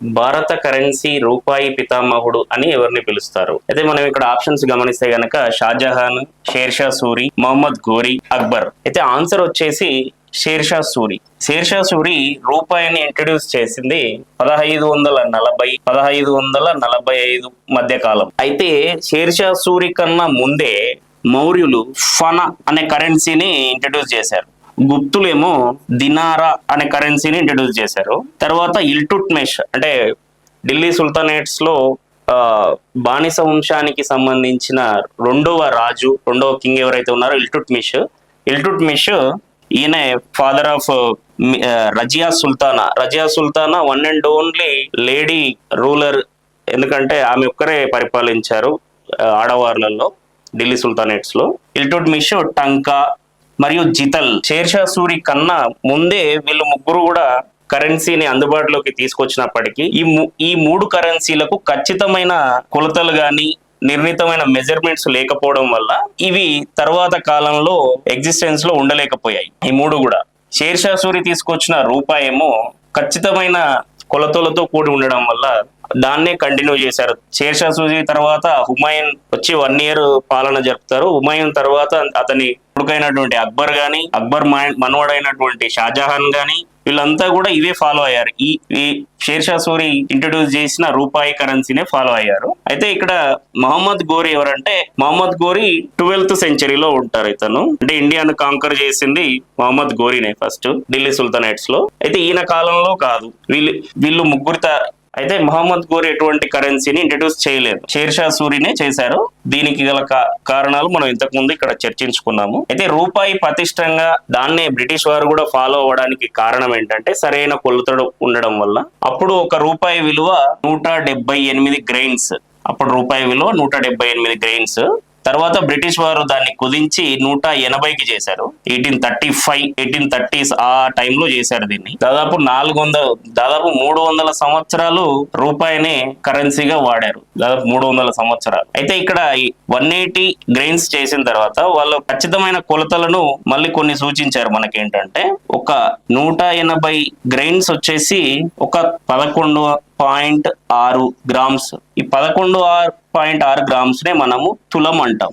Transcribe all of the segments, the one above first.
భారత కరెన్సీ రూపాయి పితామహుడు అని ఎవరిని పిలుస్తారు? అయితే మనం ఇక్కడ ఆప్షన్స్ గమనిస్తే గనక షాజహాన్, షేర్షా సూరి, మొహమ్మద్ ఘోరీ, అక్బర్. అయితే ఆన్సర్ వచ్చేసి షేర్షా సూరి. షేర్షా సూరి రూపాయిని ఇంట్రడ్యూస్ చేసింది 1540 1545 మధ్య కాలం. అయితే షేర్షా సూరి కన్నా ముందే మౌర్యులు ఫన అనే కరెన్సీని ఇంట్రడ్యూస్ చేశారు. గుప్తులేమో దినారా అనే కరెన్సీని ఇంట్రడ్యూస్ చేశారు. తర్వాత ఇల్టుట్మిష్ అంటే ఢిల్లీ సుల్తానేట్స్ లో బానిస వంశానికి సంబంధించిన రెండవ కింగ్ ఎవరైతే ఉన్నారో ఇల్టుట్మిష్ ఈయన father of Razia Sultana one and only lady ruler. ఎందుకంటే ఆమె ఒక్కరే పరిపాలించారు ఆడవార్లలో ఢిల్లీ సుల్తానేట్స్ లో. ఇల్టుట్మిష్, టంకా మరియు జితల్. షేర్షా సూరి కన్నా ముందే వీళ్ళు ముగ్గురు కూడా కరెన్సీని అందుబాటులోకి తీసుకొచ్చినప్పటికీ ఈ మూడు కరెన్సీలకు ఖచ్చితమైన కొలతలు గాని నిర్ణీతమైన మెజర్మెంట్స్ లేకపోవడం వల్ల ఇవి తర్వాత కాలంలో ఎగ్జిస్టెన్స్ లో ఉండలేకపోయాయి ఈ మూడు కూడా. షేర్షా సూరి తీసుకొచ్చిన రూపాయి ఏమో ఖచ్చితమైన కొలతలతో కూడి ఉండడం వల్ల దాన్నే కంటిన్యూ చేశారు. షేర్షా సూరి తర్వాత హుమాయూన్ వచ్చి 1 year పాలన జరుపుతారు. హుమాయూన్ తర్వాత అతని కొడుకైనటువంటి అక్బర్ గాని, అక్బర్ మనవడైనటువంటి షాజహాన్ గాని, వీళ్ళంతా కూడా ఇవే ఫాలో అయ్యారు. ఈ షేర్షా సూరి ఇంట్రడ్యూస్ చేసిన రూపాయి కరెన్సీనే ఫాలో అయ్యారు. అయితే ఇక్కడ మహమ్మద్ ఘోరీ ఎవరంటే, మహమ్మద్ ఘోరీ 12th century ఉంటారు. ఇతను అంటే ఇండియాను కాంకర్ చేసింది మహమ్మద్ ఘోరీనే ఫస్ట్ ఢిల్లీ సుల్తానేట్స్ లో. అయితే ఈయన కాలంలో కాదు, వీళ్ళు ముగ్గురు. అయితే మహమ్మద్ ఘోరీ ఎటువంటి కరెన్సీని ఇంట్రడ్యూస్ చేయలేదు, షేర్షా సూరినే చేశారు. దీనికి గల కారణాలు మనం ఇంతకు ముందు ఇక్కడ చర్చించుకున్నాము. అయితే రూపాయి పటిష్టంగా దాన్నే బ్రిటిష్ వారు కూడా ఫాలో అవ్వడానికి కారణం ఏంటంటే సరైన కొలతలు ఉండడం వల్ల. అప్పుడు ఒక రూపాయి విలువ 178 గ్రెయిన్స్. అప్పుడు రూపాయి విలువ 178 గ్రెయిన్స్. తర్వాత బ్రిటిష్ వారు దాన్ని కుదించి 180కి చేశారు. 1830s ఆ టైంలో చేశారు దీన్ని. దాదాపు 300 సంవత్సరాలు రూపాయిని కరెన్సీగా వాడారు, దాదాపు 300 సంవత్సరాలు. అయితే ఇక్కడ 180 గ్రెయిన్స్ చేసిన తర్వాత వాళ్ళు ఖచ్చితమైన కొలతలను మళ్ళీ కొన్ని సూచించారు మనకేంటంటే, ఒక 180 గ్రెయిన్స్ వచ్చేసి ఒక 11.6 గ్రామ్స్. ఈ 11.6 గ్రామ్స్ నే మనము తులం అంటాం.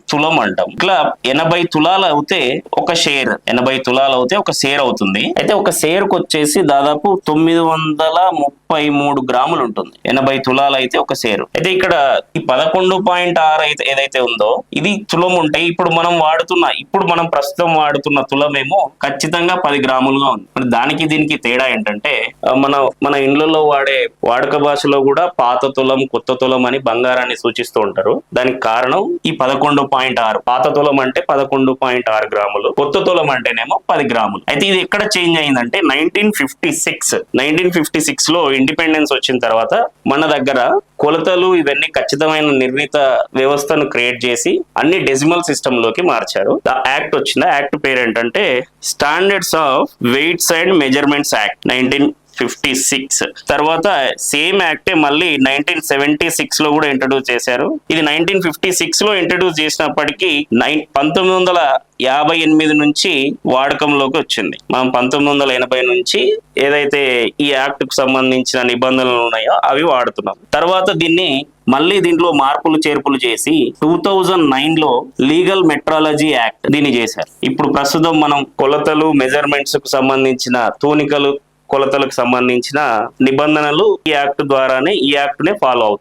ఇట్లా 80 తులాలు అవుతే ఒక షేర్, 80 తులాలు అవుతే ఒక షేర్ అవుతుంది. అయితే ఒక షేర్ కు వచ్చేసి దాదాపు 933 గ్రాములు ఉంటుంది. 80 తులాలు అయితే ఒక షేరు. అయితే ఇక్కడ ఈ 11.6 అయితే ఏదైతే ఉందో ఇది తులం ఉంటాయి. ఇప్పుడు మనం ప్రస్తుతం వాడుతున్న తులమేమో ఖచ్చితంగా 10 గ్రాములుగా ఉంది. మరి దానికి దీనికి తేడా ఏంటంటే, మన ఇండ్లలో వాడే వాడుక భాషలో కూడా పాత తులం, కొత్త తులం అని బంగారాన్ని సూచిస్తూ ఉంటారు. దానికి కారణం ఈ 11.6. పాత తులం అంటే 11.6 గ్రాములు, కొత్త తులం అంటేనేమో 10 గ్రాములు. అయితే ఇది ఎక్కడ చేంజ్ అయిందంటే 1956 లో ఇండిపెండెన్స్ వచ్చిన తర్వాత మన దగ్గర కొలతలు ఇవన్నీ ఖచ్చితమైన నిర్ణీత వ్యవస్థను క్రియేట్ చేసి అన్ని డెసిమల్ సిస్టమ్ లోకి మార్చారు. యాక్ట్ వచ్చింది. యాక్ట్ పేరు ఏంటంటే standards of weights and measurements act 1956. తర్వాత సేమ్ యాక్టే మళ్ళీ 1976 లో కూడా ఇంట్రడ్యూస్ చేశారు. ఇది 1956 లో ఇంట్రడ్యూస్ చేసినప్పటికీ 1958 నుంచి వాడకంలోకి వచ్చింది. మనం 1980 నుంచి ఏదైతే ఈ యాక్ట్ కు సంబంధించిన నిబంధనలు ఉన్నాయో అవి వాడుతున్నాం. తర్వాత దీంట్లో మార్పులు చేర్పులు చేసి 2009 లో లీగల్ మెట్రాలజీ యాక్ట్ దీన్ని చేశారు. ఇప్పుడు ప్రస్తుతం మనం కొలతలు, మెజర్మెంట్స్ కు సంబంధించిన కొలతలకు సంబంధించిన నిబంధనలు ఈ యాక్ట్ ద్వారానే ఫాలో అవుతున్నాయి.